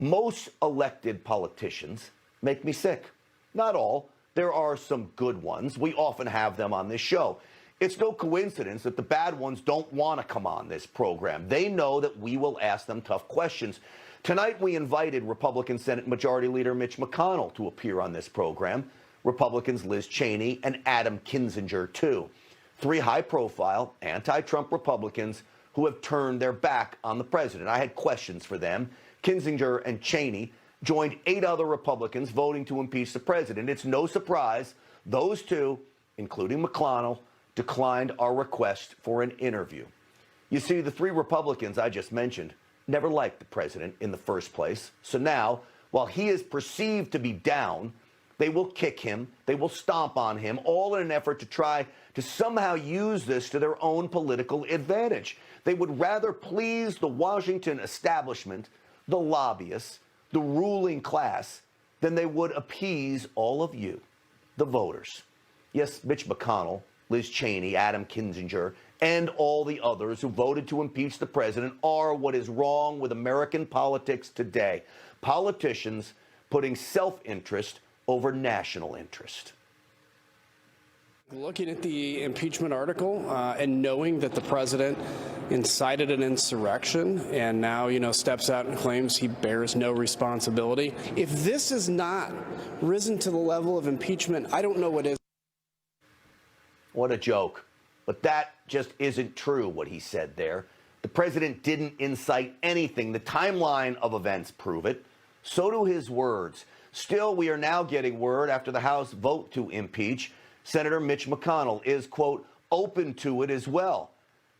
Most elected politicians make me sick. Not all. There are some good ones. We often have them on this show. It's no coincidence that the bad ones don't want to come on this program. They know that we will ask them tough questions. Tonight, we invited Republican Senate Majority Leader Mitch McConnell to appear on this program. Republicans Liz Cheney and Adam Kinzinger, too. Three high-profile, anti-Trump Republicans who have turned their back on the president. I had questions for them. Kinzinger and Cheney joined 8 other Republicans voting to impeach the president. It's no surprise those two, including McConnell, declined our request for an interview. You see, the 3 Republicans I just mentioned never liked the president in the first place. So now, while he is perceived to be down, they will kick him, they will stomp on him, all in an effort to try to somehow use this to their own political advantage. They would rather please the Washington establishment, the lobbyists, the ruling class, than they would appease all of you, the voters. Yes, Mitch McConnell, Liz Cheney, Adam Kinzinger, and all the others who voted to impeach the president are what is wrong with American politics today. Politicians putting self-interest over national interest. Looking at the impeachment article and knowing that the president incited an insurrection and now, steps out and claims he bears no responsibility. If this has not risen to the level of impeachment, I don't know what is. What a joke. But that just isn't true, what he said there. The president didn't incite anything. The timeline of events prove it. So do his words. Still, we are now getting word after the House vote to impeach, Senator Mitch McConnell is, quote, open to it as well.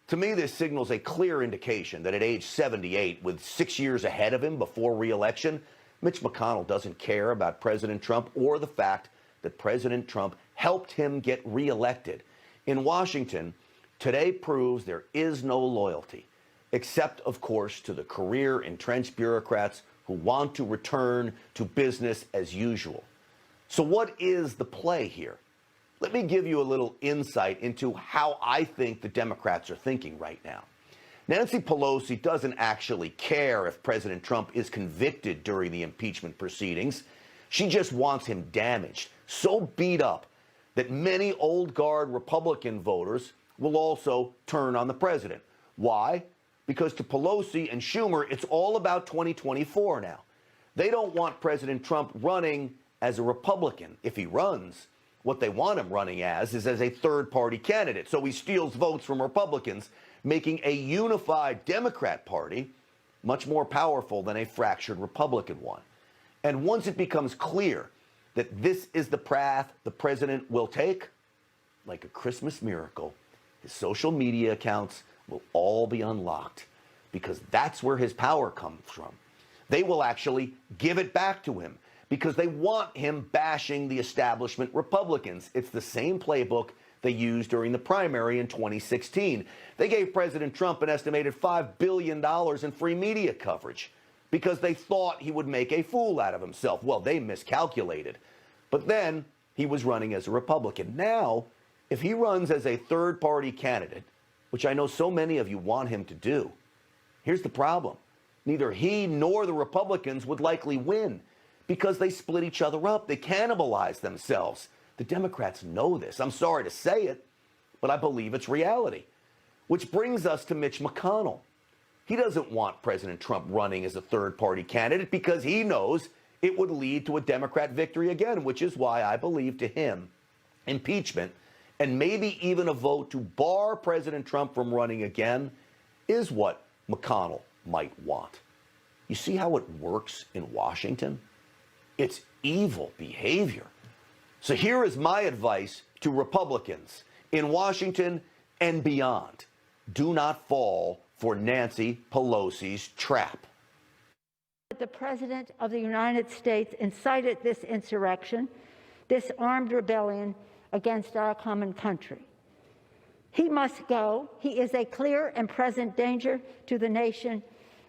To me, this signals a clear indication that at age 78, with 6 years ahead of him before re-election, Mitch McConnell doesn't care about President Trump or the fact that President Trump helped him get re-elected. In Washington, today proves there is no loyalty, except, of course, to the career entrenched bureaucrats who want to return to business as usual. So what is the play here? Let me give you a little insight into how I think the Democrats are thinking right now. Nancy Pelosi doesn't actually care if President Trump is convicted during the impeachment proceedings. She just wants him damaged, so beat up that many old guard Republican voters will also turn on the president. Why? Because to Pelosi and Schumer, it's all about 2024 now. They don't want President Trump running as a Republican. If he runs, what they want him running as is as a third-party candidate. So he steals votes from Republicans, making a unified Democrat Party much more powerful than a fractured Republican one. And once it becomes clear that this is the path the president will take, like a Christmas miracle, his social media accounts will all be unlocked because that's where his power comes from. They will actually give it back to him because they want him bashing the establishment Republicans. It's the same playbook they used during the primary in 2016. They gave President Trump an estimated $5 billion in free media coverage because they thought he would make a fool out of himself. Well, they miscalculated. But then he was running as a Republican. Now, if he runs as a third-party candidate, which I know so many of you want him to do, here's the problem. Neither he nor the Republicans would likely win because they split each other up. They cannibalize themselves. The Democrats know this. I'm sorry to say it, but I believe it's reality. Which brings us to Mitch McConnell. He doesn't want President Trump running as a third-party candidate because he knows it would lead to a Democrat victory again, which is why I believe to him impeachment and maybe even a vote to bar President Trump from running again is what McConnell might want. You see how it works in Washington? It's evil behavior. So here is my advice to Republicans in Washington and beyond. Do not fall for Nancy Pelosi's trap. The President of the United States incited this insurrection, this armed rebellion against our common country. He must go. He is a clear and present danger to the nation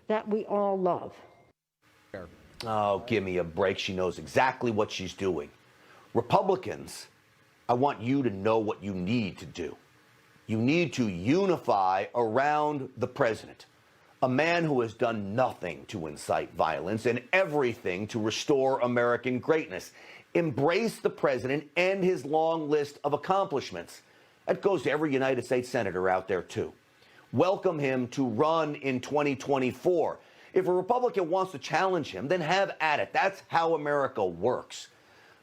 that we all love. Oh, give me a break. She knows exactly what she's doing. Republicans, I want you to know what you need to do. You need to unify around the president. A man who has done nothing to incite violence and everything to restore American greatness. Embrace the president and his long list of accomplishments. That goes to every United States senator out there, too. Welcome him to run in 2024. If a Republican wants to challenge him, then have at it. That's how America works.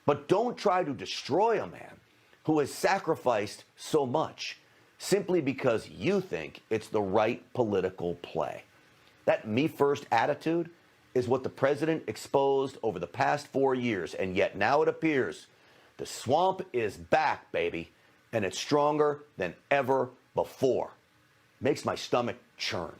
But don't try to destroy a man who has sacrificed so much simply because you think it's the right political play. That me-first attitude is what the president exposed over the past 4 years, and yet now it appears the swamp is back, baby, and it's stronger than ever before. Makes my stomach churn.